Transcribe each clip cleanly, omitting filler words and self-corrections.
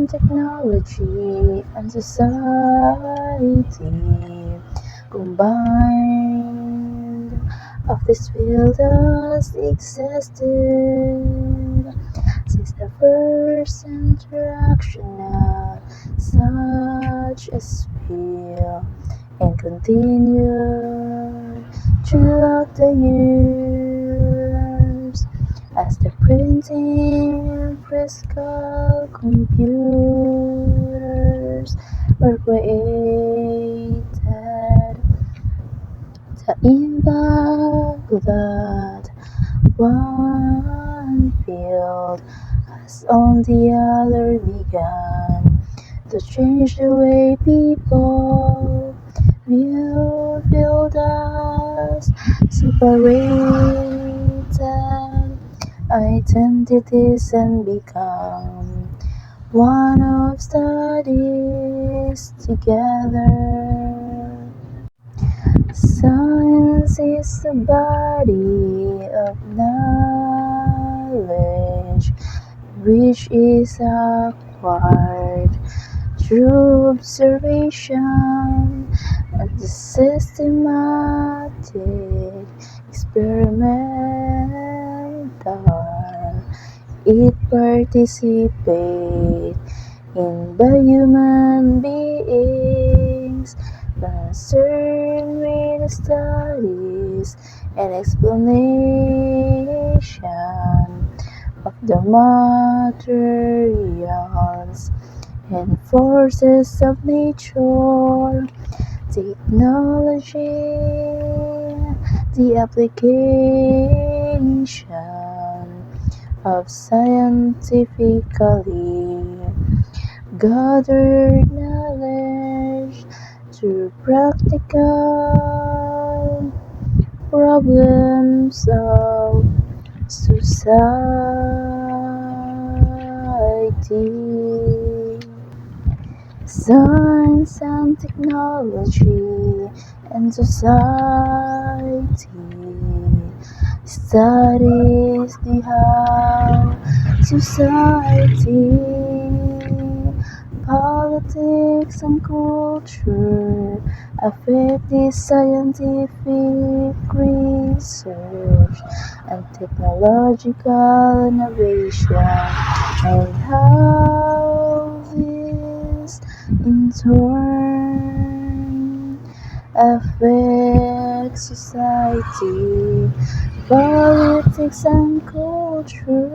and technology and society combined of this field has existed since the first interaction of such a sphere and continued throughout the years as the printing press computers were created. The impact that one field has on the other began to change the way people view field as separated identities and become one of studies together. Science is the body of knowledge which is acquired through observation and the systematic experimental. It participates in by human beings concerned with the studies and explanation of the materials and forces of nature, technology, the application of scientifically gathered knowledge through practical problems of society. Science and technology and society studies the how society, politics and culture affect the scientific research and technological innovation and how this in turn affects society, politics and culture.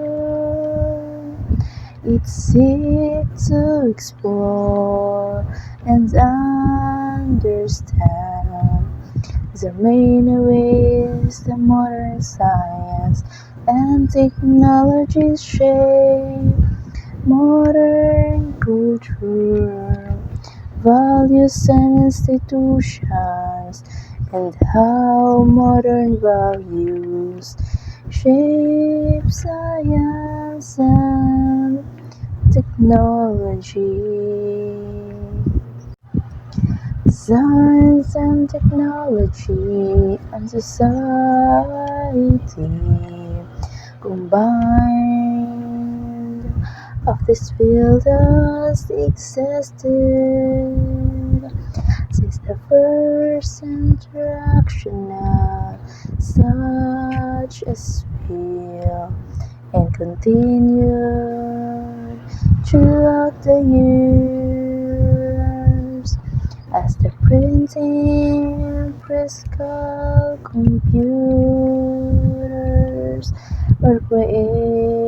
It seeks to explore and understand the main ways the modern science and technology shape modern culture, values and institutions, and how modern values shape science and technology. Science and technology and society combined of this field has existed since the first interaction of such a sphere and continued throughout the years as the printing press computers were created.